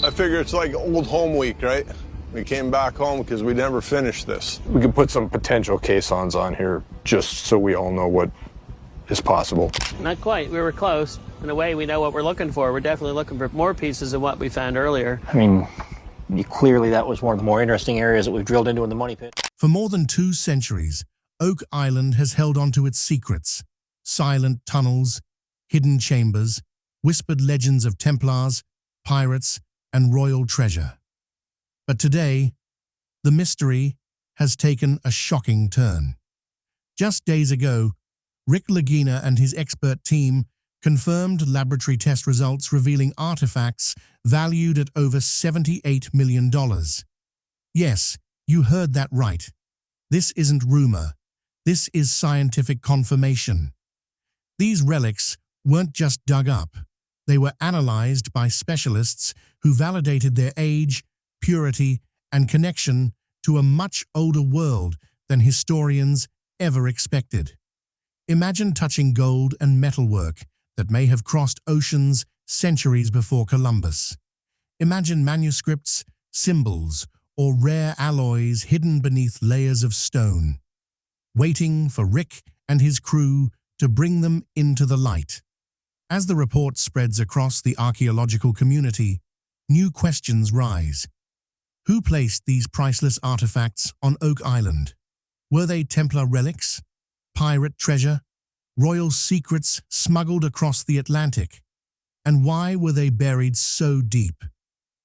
I figure it's like old home week, right? We came back home because we never finished this. We could put some potential caissons on here just so we all know what is possible. Not quite. We were close. In a way, we know what we're looking for. We're definitely looking for more pieces than what we found earlier. I mean, clearly that was one of the more interesting areas that we've drilled into in the money pit. For more than 2 centuries, Oak Island has held onto its secrets: silent tunnels, hidden chambers, whispered legends of Templars, pirates, and royal treasure. But today, the mystery has taken a shocking turn. Just days ago, Rick Lagina and his expert team confirmed laboratory test results revealing artifacts valued at over $78 million. Yes, you heard that right. This isn't rumor. This is scientific confirmation. These relics weren't just dug up. They were analyzed by specialists who validated their age, purity, and connection to a much older world than historians ever expected. Imagine touching gold and metalwork that may have crossed oceans centuries before Columbus. Imagine manuscripts, symbols, or rare alloys hidden beneath layers of stone, waiting for Rick and his crew to bring them into the light. As the report spreads across the archaeological community, new questions rise. Who placed these priceless artifacts on Oak Island? Were they Templar relics, pirate treasure, royal secrets smuggled across the Atlantic? And why were they buried so deep?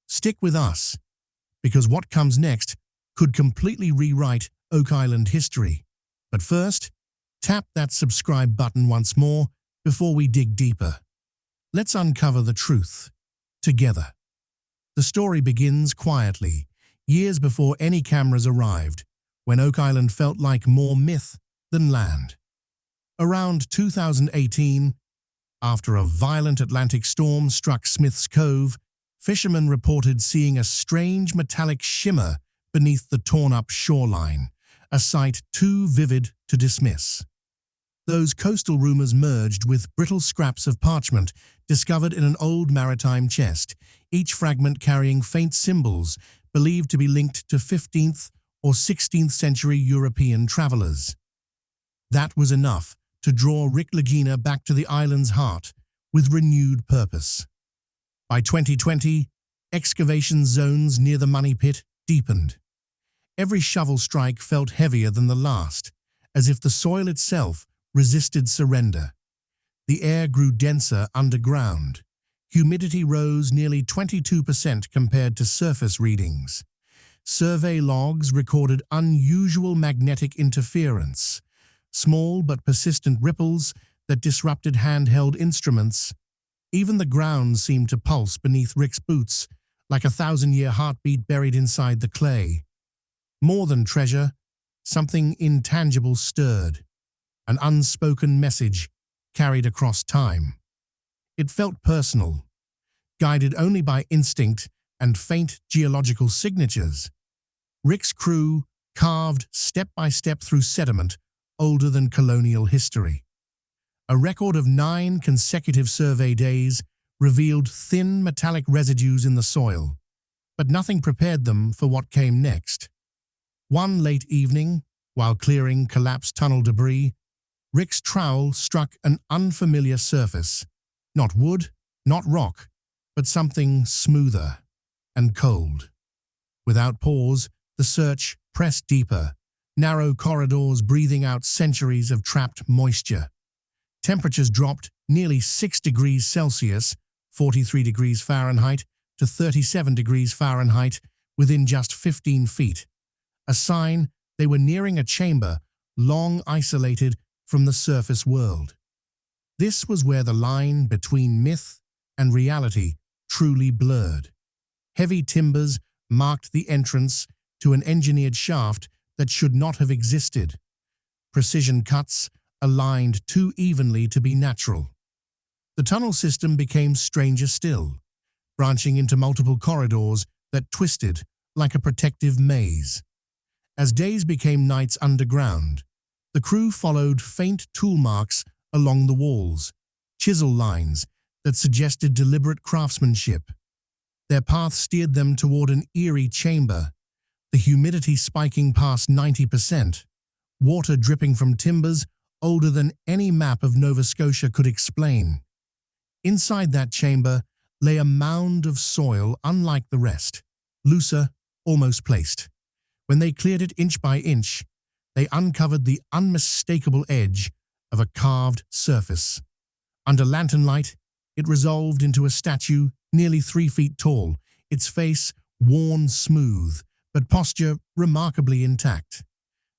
Stick with us, because what comes next could completely rewrite Oak Island history. But first, tap that subscribe button once more before we dig deeper. Let's uncover the truth together. The story begins quietly, years before any cameras arrived, when Oak Island felt like more myth than land. Around 2018, after a violent Atlantic storm struck Smith's Cove, fishermen reported seeing a strange metallic shimmer beneath the torn-up shoreline, a sight too vivid to dismiss. Those coastal rumors merged with brittle scraps of parchment discovered in an old maritime chest, each fragment carrying faint symbols believed to be linked to 15th or 16th century European travelers. That was enough to draw Rick Lagina back to the island's heart with renewed purpose. By 2020, excavation zones near the money pit deepened. Every shovel strike felt heavier than the last, as if the soil itself resisted surrender. The air grew denser underground. Humidity rose nearly 22% compared to surface readings. Survey logs recorded unusual magnetic interference, small but persistent ripples that disrupted handheld instruments. Even the ground seemed to pulse beneath Rick's boots, like a 1,000-year heartbeat buried inside the clay. More than treasure, something intangible stirred, an unspoken message carried across time. It felt personal, guided only by instinct and faint geological signatures. Rick's crew carved step by step through sediment older than colonial history. A record of 9 consecutive survey days revealed thin metallic residues in the soil, but nothing prepared them for what came next. One late evening, while clearing collapsed tunnel debris, Rick's trowel struck an unfamiliar surface. Not wood, not rock, but something smoother and cold. Without pause, the search pressed deeper, narrow corridors breathing out centuries of trapped moisture. Temperatures dropped nearly 6 degrees Celsius, 43 degrees Fahrenheit, to 37 degrees Fahrenheit within just 15 feet, a sign they were nearing a chamber long isolated from the surface world. This was where the line between myth and reality truly blurred. Heavy timbers marked the entrance to an engineered shaft that should not have existed. Precision cuts aligned too evenly to be natural. The tunnel system became stranger still, branching into multiple corridors that twisted like a protective maze. As days became nights underground, the crew followed faint tool marks along the walls, chisel lines that suggested deliberate craftsmanship. Their path steered them toward an eerie chamber, the humidity spiking past 90%, water dripping from timbers older than any map of Nova Scotia could explain. Inside that chamber lay a mound of soil unlike the rest, looser, almost placed. When they cleared it inch by inch, they uncovered the unmistakable edge of a carved surface. Under lantern light, it resolved into a statue nearly 3 feet tall, its face worn smooth, but posture remarkably intact.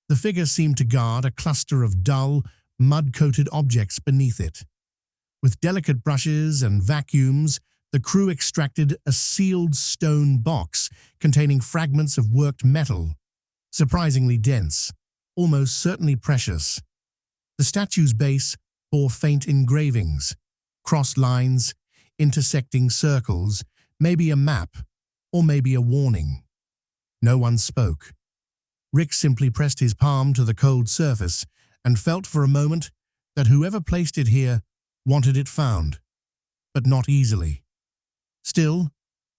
The figure seemed to guard a cluster of dull, mud-coated objects beneath it. With delicate brushes and vacuums, the crew extracted a sealed stone box containing fragments of worked metal, surprisingly dense, almost certainly precious. The statue's base bore faint engravings, crossed lines, intersecting circles, maybe a map, or maybe a warning. No one spoke. Rick simply pressed his palm to the cold surface and felt for a moment that whoever placed it here wanted it found, but not easily. Still,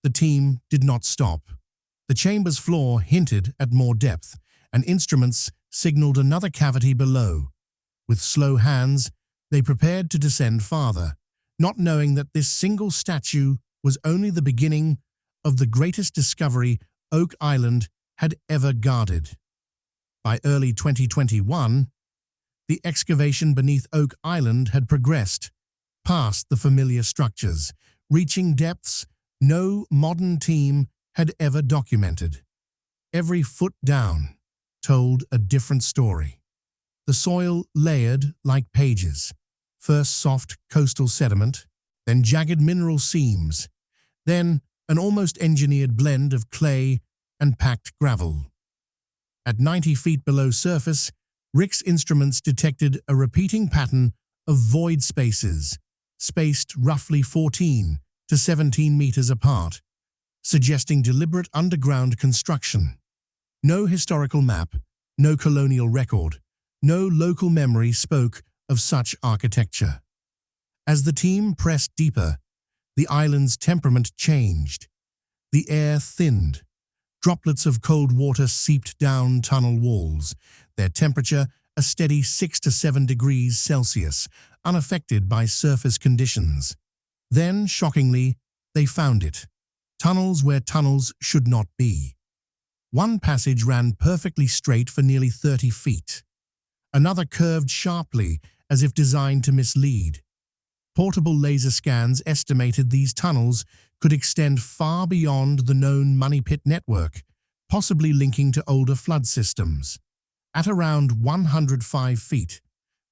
the team did not stop. The chamber's floor hinted at more depth, and instruments signaled another cavity below. With slow hands, they prepared to descend farther, not knowing that this single statue was only the beginning of the greatest discovery Oak Island had ever guarded. By early 2021, the excavation beneath Oak Island had progressed past the familiar structures, reaching depths no modern team had ever documented. Every foot down told a different story. The soil layered like pages, first soft coastal sediment, then jagged mineral seams, then an almost engineered blend of clay and packed gravel. At 90 feet below surface, Rick's instruments detected a repeating pattern of void spaces, spaced roughly 14 to 17 meters apart, suggesting deliberate underground construction. No historical map, no colonial record, no local memory spoke of such architecture. As the team pressed deeper, the island's temperament changed. The air thinned. Droplets of cold water seeped down tunnel walls, their temperature a steady 6 to 7 degrees Celsius, unaffected by surface conditions. Then, shockingly, they found it. Tunnels where tunnels should not be. One passage ran perfectly straight for nearly 30 feet. Another curved sharply, as if designed to mislead. Portable laser scans estimated these tunnels could extend far beyond the known money pit network, possibly linking to older flood systems. At around 105 feet,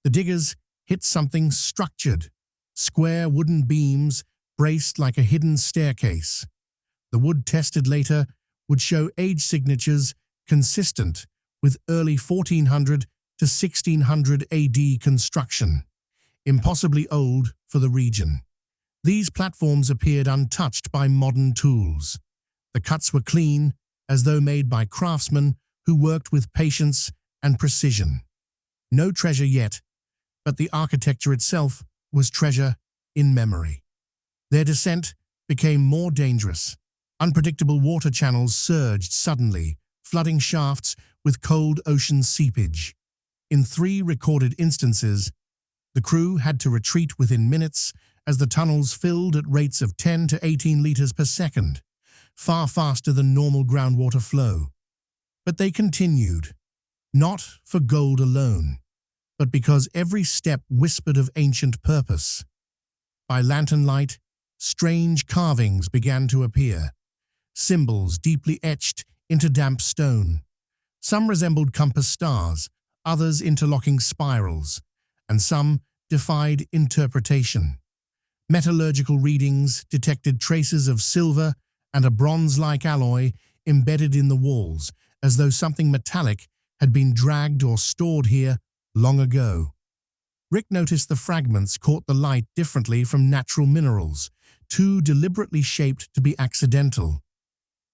the diggers hit something structured, square wooden beams braced like a hidden staircase. The wood tested later would show age signatures consistent with early 1400 to 1600 AD construction, impossibly old for the region. These platforms appeared untouched by modern tools. The cuts were clean, as though made by craftsmen who worked with patience and precision. No treasure yet, but the architecture itself was treasure in memory. Their descent became more dangerous. Unpredictable water channels surged suddenly, flooding shafts with cold ocean seepage. In 3 recorded instances, the crew had to retreat within minutes as the tunnels filled at rates of 10 to 18 liters per second, far faster than normal groundwater flow. But they continued, not for gold alone, but because every step whispered of ancient purpose. By lantern light, strange carvings began to appear, symbols deeply etched into damp stone. Some resembled compass stars, others interlocking spirals, and some defied interpretation. Metallurgical readings detected traces of silver and a bronze-like alloy embedded in the walls, as though something metallic had been dragged or stored here long ago. Rick noticed the fragments caught the light differently from natural minerals, too deliberately shaped to be accidental.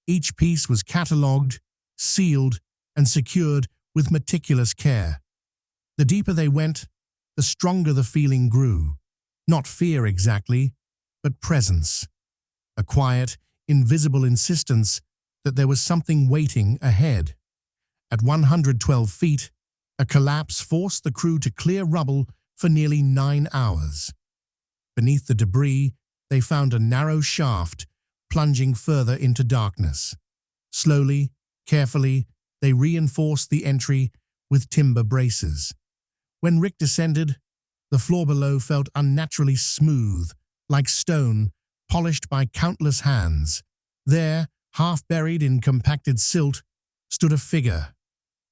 Each piece was catalogued, sealed, and secured with meticulous care. The deeper they went, the stronger the feeling grew. Not fear exactly, but presence. A quiet, invisible insistence that there was something waiting ahead. At 112 feet, a collapse forced the crew to clear rubble for nearly 9 hours. Beneath the debris, they found a narrow shaft plunging further into darkness. Slowly, carefully, they reinforced the entry with timber braces. When Rick descended, the floor below felt unnaturally smooth, like stone polished by countless hands. There, half buried in compacted silt, stood a figure,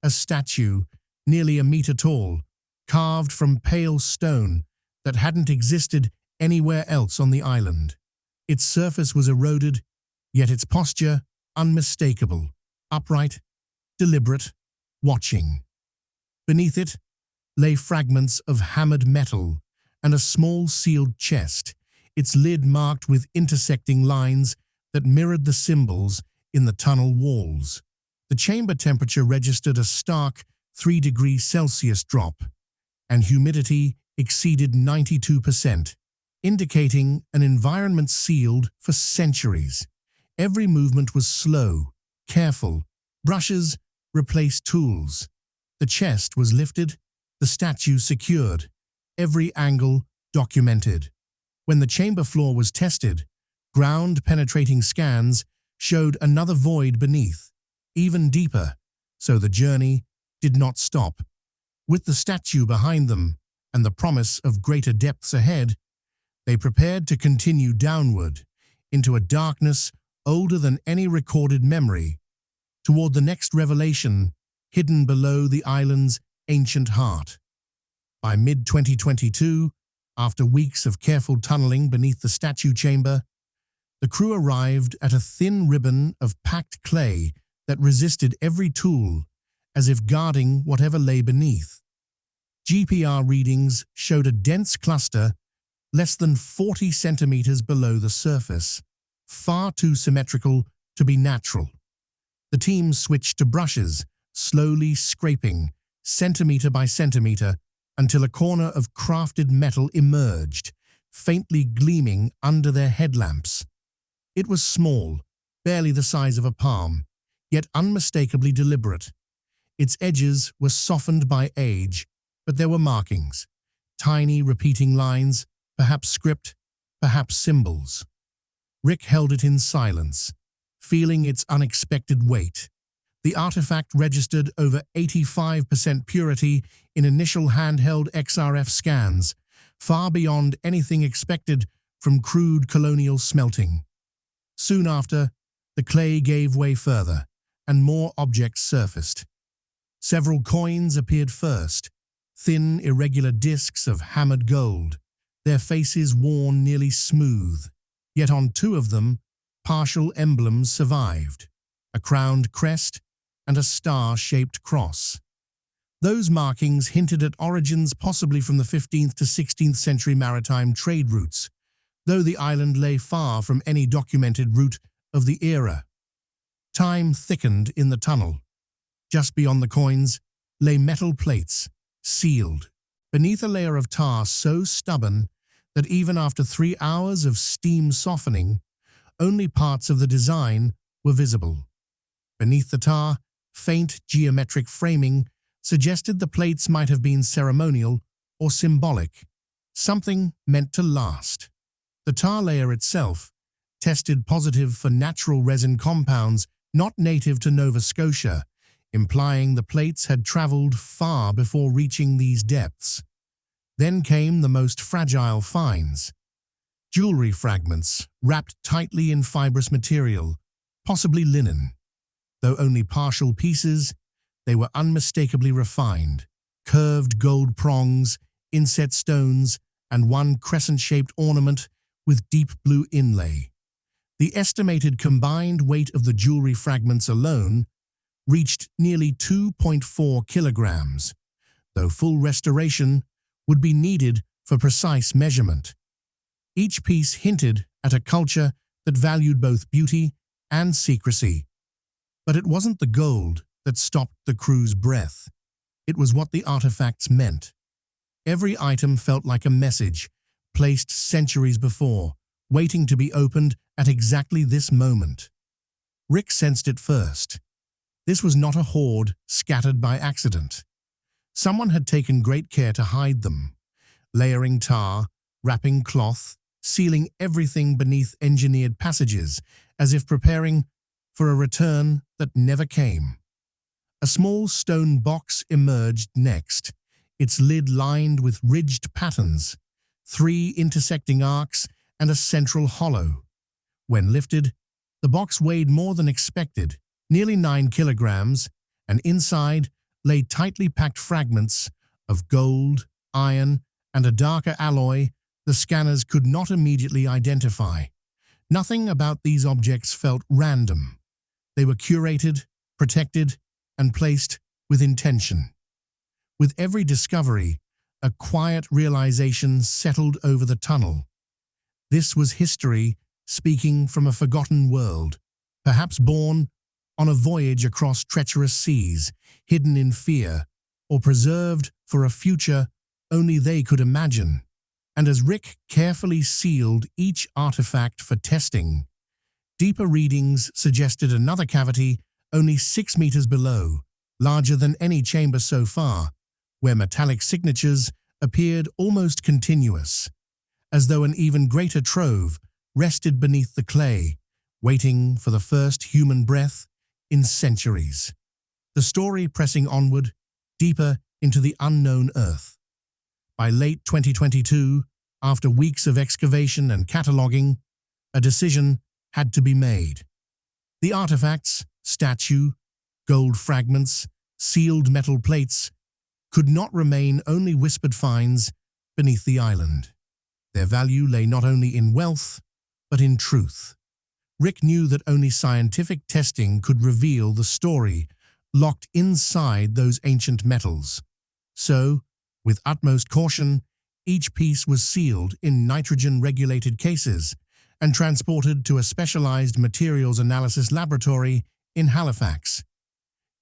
a statue nearly a meter tall, carved from pale stone that hadn't existed anywhere else on the island. Its surface was eroded, yet its posture unmistakable, upright, deliberate, watching. Beneath it lay fragments of hammered metal and a small sealed chest, its lid marked with intersecting lines that mirrored the symbols in the tunnel walls. The chamber temperature registered a stark 3 degrees Celsius drop, and humidity exceeded 92%, indicating an environment sealed for centuries. Every movement was slow, careful. Brushes replaced tools. The chest was lifted, the statue secured, every angle documented. When the chamber floor was tested, ground-penetrating scans showed another void beneath, even deeper, so the journey did not stop. With the statue behind them and the promise of greater depths ahead, they prepared to continue downward into a darkness older than any recorded memory, toward the next revelation hidden below the island's ancient heart. By mid-2022, after weeks of careful tunneling beneath the statue chamber, the crew arrived at a thin ribbon of packed clay that resisted every tool, as if guarding whatever lay beneath. GPR readings showed a dense cluster less than 40 centimeters below the surface, far too symmetrical to be natural. The team switched to brushes, slowly scraping, centimeter by centimeter, until a corner of crafted metal emerged, faintly gleaming under their headlamps. It was small, barely the size of a palm, yet unmistakably deliberate. Its edges were softened by age, but there were markings, tiny repeating lines, perhaps script, perhaps symbols. Rick held it in silence, feeling its unexpected weight. The artifact registered over 85% purity in initial handheld XRF scans, far beyond anything expected from crude colonial smelting. Soon after, the clay gave way further, and more objects surfaced. Several coins appeared first, thin, irregular discs of hammered gold, their faces worn nearly smooth. Yet on 2 of them, partial emblems survived, a crowned crest and a star-shaped cross. Those markings hinted at origins possibly from the 15th to 16th century maritime trade routes, though the island lay far from any documented route of the era. Time thickened in the tunnel. Just beyond the coins lay metal plates, sealed, beneath a layer of tar so stubborn that even after 3 hours of steam softening, only parts of the design were visible. Beneath the tar, faint geometric framing suggested the plates might have been ceremonial or symbolic, something meant to last. The tar layer itself tested positive for natural resin compounds not native to Nova Scotia, implying the plates had traveled far before reaching these depths. Then came the most fragile finds. Jewelry fragments wrapped tightly in fibrous material, possibly linen. Though only partial pieces, they were unmistakably refined. Curved gold prongs, inset stones, and one crescent-shaped ornament with deep blue inlay. The estimated combined weight of the jewelry fragments alone reached nearly 2.4 kilograms, though full restoration would be needed for precise measurement. Each piece hinted at a culture that valued both beauty and secrecy. But it wasn't the gold that stopped the crew's breath. It was what the artifacts meant. Every item felt like a message, placed centuries before, waiting to be opened at exactly this moment. Rick sensed it first. This was not a hoard scattered by accident. Someone had taken great care to hide them, layering tar, wrapping cloth, sealing everything beneath engineered passages, as if preparing for a return that never came. A small stone box emerged next, its lid lined with ridged patterns, 3 intersecting arcs, and a central hollow. When lifted, the box weighed more than expected, nearly 9 kilograms, and inside lay tightly packed fragments of gold, iron, and a darker alloy the scanners could not immediately identify. Nothing about these objects felt random. They were curated, protected, and placed with intention. With every discovery, a quiet realization settled over the tunnel. This was history speaking from a forgotten world, perhaps born on a voyage across treacherous seas, hidden in fear, or preserved for a future only they could imagine. And as Rick carefully sealed each artifact for testing, deeper readings suggested another cavity only 6 meters below, larger than any chamber so far, where metallic signatures appeared almost continuous, as though an even greater trove rested beneath the clay, waiting for the first human breath in centuries. The story pressing onward, deeper into the unknown earth. By late 2022, after weeks of excavation and cataloging, a decision had to be made. The artifacts, statue, gold fragments, sealed metal plates, could not remain only whispered finds beneath the island. Their value lay not only in wealth, but in truth. Rick knew that only scientific testing could reveal the story locked inside those ancient metals. So, with utmost caution, each piece was sealed in nitrogen-regulated cases and transported to a specialized materials analysis laboratory in Halifax.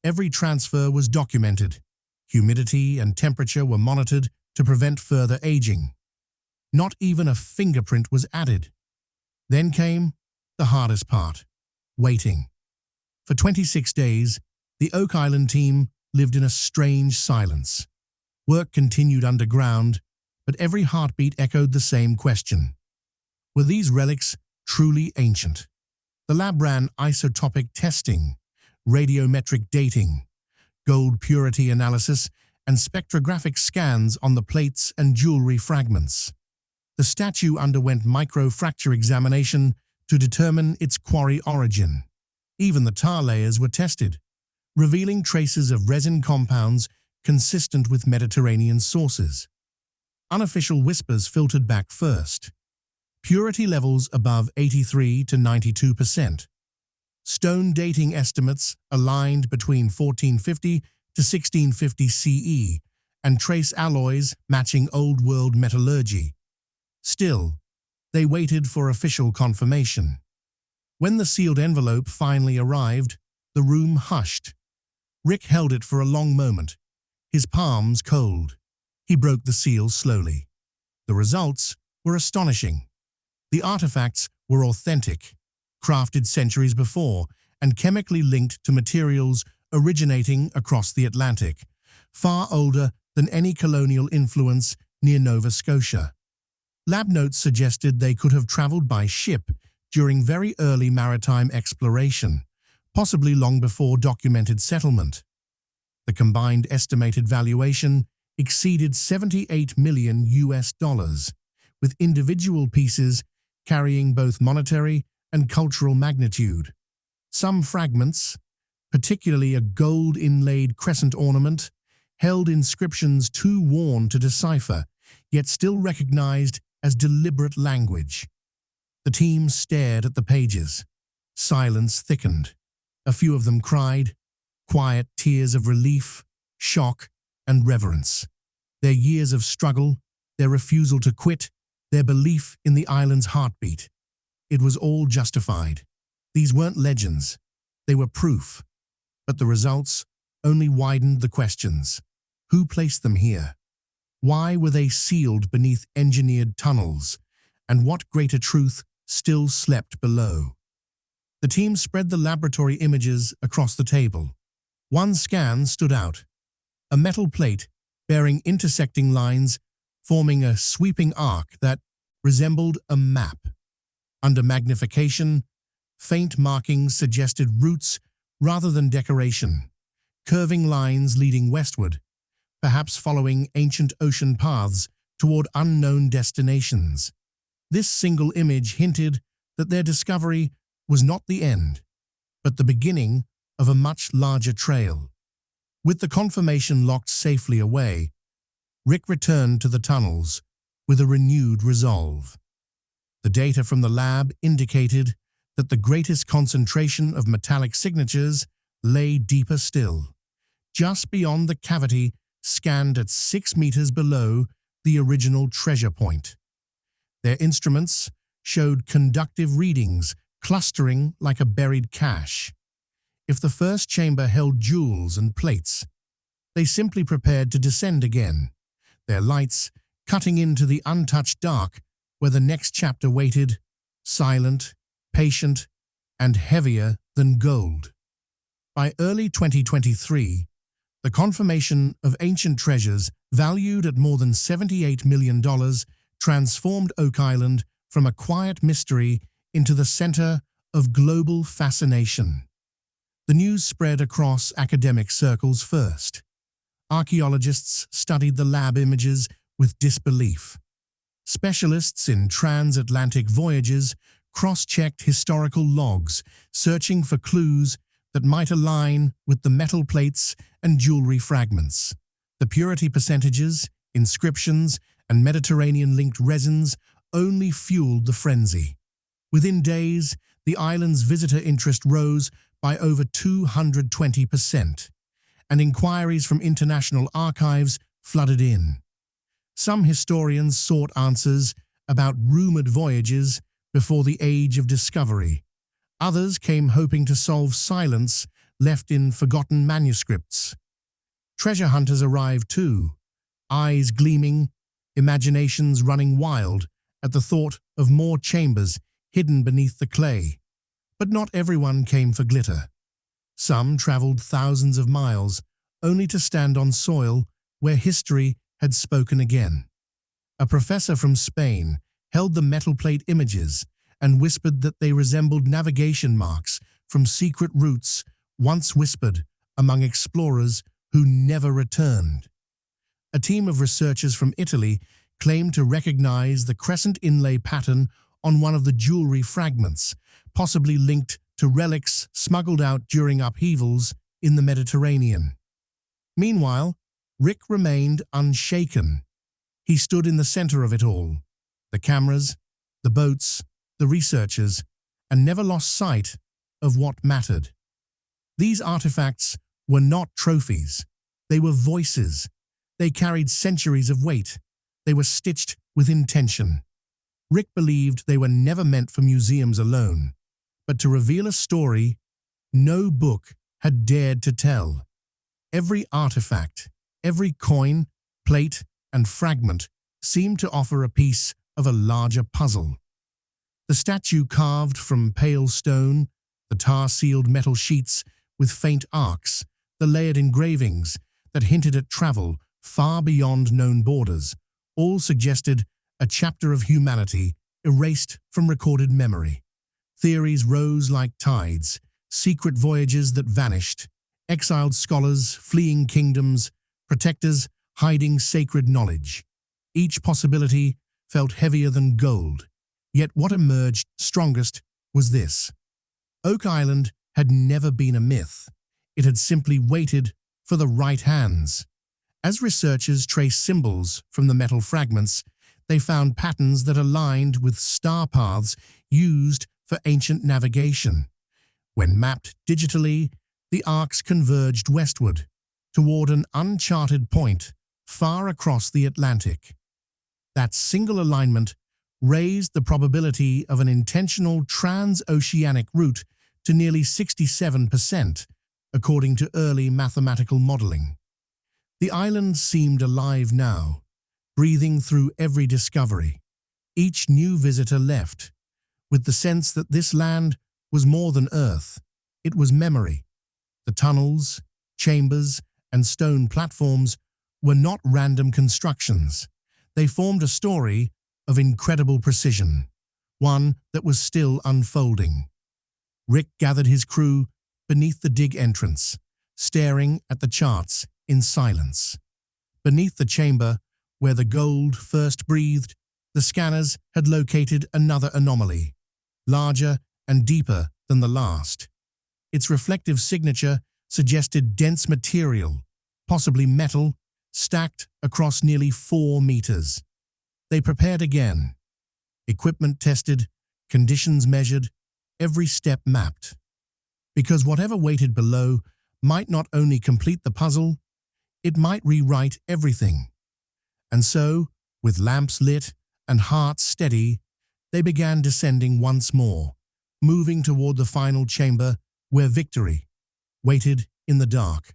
Every transfer was documented. Humidity and temperature were monitored to prevent further aging. Not even a fingerprint was added. Then came the hardest part, waiting. For 26 days, the Oak Island team lived in a strange silence. Work continued underground, but every heartbeat echoed the same question. Were these relics truly ancient? The lab ran isotopic testing, radiometric dating, gold purity analysis, and spectrographic scans on the plates and jewelry fragments. The statue underwent microfracture examination to determine its quarry origin. Even the tar layers were tested, revealing traces of resin compounds consistent with Mediterranean sources. Unofficial whispers filtered back first. Purity levels above 83 to 92%. Stone dating estimates aligned between 1450 to 1650 CE, and trace alloys matching Old World metallurgy. Still, they waited for official confirmation. When the sealed envelope finally arrived, the room hushed. Rick held it for a long moment, his palms cold. He broke the seal slowly. The results were astonishing. The artifacts were authentic, crafted centuries before, and chemically linked to materials originating across the Atlantic, far older than any colonial influence near Nova Scotia. Lab notes suggested they could have traveled by ship during very early maritime exploration, possibly long before documented settlement. The combined estimated valuation exceeded $78 million, with individual pieces carrying both monetary and cultural magnitude. Some fragments, particularly a gold-inlaid crescent ornament, held inscriptions too worn to decipher, yet still recognized as deliberate language. The team stared at the pages. Silence thickened. A few of them cried, quiet tears of relief, shock, and reverence. Their years of struggle, their refusal to quit, their belief in the island's heartbeat. It was all justified. These weren't legends. They were proof. But the results only widened the questions. Who placed them here? Why were they sealed beneath engineered tunnels? And what greater truth still slept below. The team spread the laboratory images across the table. One scan stood out, a metal plate bearing intersecting lines forming a sweeping arc that resembled a map. Under magnification, faint markings suggested routes rather than decoration, curving lines leading westward, perhaps following ancient ocean paths toward unknown destinations. This single image hinted that their discovery was not the end, but the beginning of a much larger trail. With the confirmation locked safely away, Rick returned to the tunnels with a renewed resolve. The data from the lab indicated that the greatest concentration of metallic signatures lay deeper still, just beyond the cavity scanned at 6 meters below the original treasure point. Their instruments showed conductive readings clustering like a buried cache. If the first chamber held jewels and plates, they simply prepared to descend again, their lights cutting into the untouched dark where the next chapter waited, silent, patient, and heavier than gold. By early 2023, the confirmation of ancient treasures valued at more than $78 million transformed Oak Island from a quiet mystery into the center of global fascination. The news spread across academic circles first. Archaeologists studied the lab images with disbelief. Specialists in transatlantic voyages cross-checked historical logs, searching for clues that might align with the metal plates and jewelry fragments. The purity percentages, inscriptions, and Mediterranean-linked resins only fueled the frenzy. Within days, the island's visitor interest rose by over 220%, and inquiries from international archives flooded in. Some historians sought answers about rumored voyages before the age of discovery. Others came hoping to solve silence left in forgotten manuscripts. Treasure hunters arrived too, eyes gleaming, imaginations running wild at the thought of more chambers hidden beneath the clay. But not everyone came for glitter. Some traveled thousands of miles, only to stand on soil where history had spoken again. A professor from Spain held the metal plate images and whispered that they resembled navigation marks from secret routes once whispered among explorers who never returned. A team of researchers from Italy claimed to recognize the crescent inlay pattern on one of the jewelry fragments, possibly linked to relics smuggled out during upheavals in the Mediterranean. Meanwhile, Rick remained unshaken. He stood in the center of it all, the cameras, the boats, the researchers, and never lost sight of what mattered. These artifacts were not trophies. They were voices. They carried centuries of weight. They were stitched with intention. Rick believed they were never meant for museums alone, but to reveal a story no book had dared to tell. Every artifact, every coin, plate, and fragment seemed to offer a piece of a larger puzzle. The statue carved from pale stone, the tar-sealed metal sheets with faint arcs, the layered engravings that hinted at travel far beyond known borders, all suggested a chapter of humanity erased from recorded memory. Theories rose like tides, secret voyages that vanished, exiled scholars fleeing kingdoms, protectors hiding sacred knowledge. Each possibility felt heavier than gold, yet what emerged strongest was this. Oak Island had never been a myth. It had simply waited for the right hands. As researchers traced symbols from the metal fragments, they found patterns that aligned with star paths used for ancient navigation. When mapped digitally, the arcs converged westward, toward an uncharted point far across the Atlantic. That single alignment raised the probability of an intentional transoceanic route to nearly 67%, according to early mathematical modeling. The island seemed alive now, breathing through every discovery. Each new visitor left with the sense that this land was more than earth. It was memory. The tunnels, chambers, and stone platforms were not random constructions. They formed a story of incredible precision, one that was still unfolding. Rick gathered his crew beneath the dig entrance, staring at the charts in silence. Beneath the chamber, where the gold first breathed, the scanners had located another anomaly, larger and deeper than the last. Its reflective signature suggested dense material, possibly metal, stacked across nearly 4 meters. They prepared again. Equipment tested, conditions measured, every step mapped. Because whatever waited below might not only complete the puzzle, it might rewrite everything. And so, with lamps lit and hearts steady, they began descending once more, moving toward the final chamber where victory waited in the dark.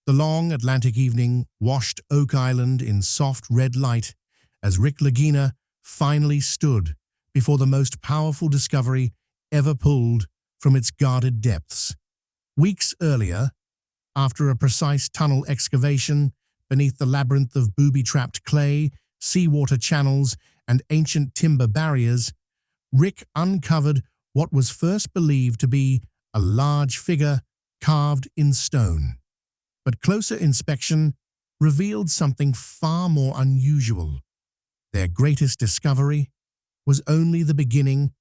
The long Atlantic evening washed Oak Island in soft red light as Rick Lagina finally stood before the most powerful discovery ever pulled from its guarded depths. Weeks earlier, after a precise tunnel excavation beneath the labyrinth of booby-trapped clay, seawater channels, and ancient timber barriers, Rick uncovered what was first believed to be a large figure carved in stone. But closer inspection revealed something far more unusual. Their greatest discovery was only the beginning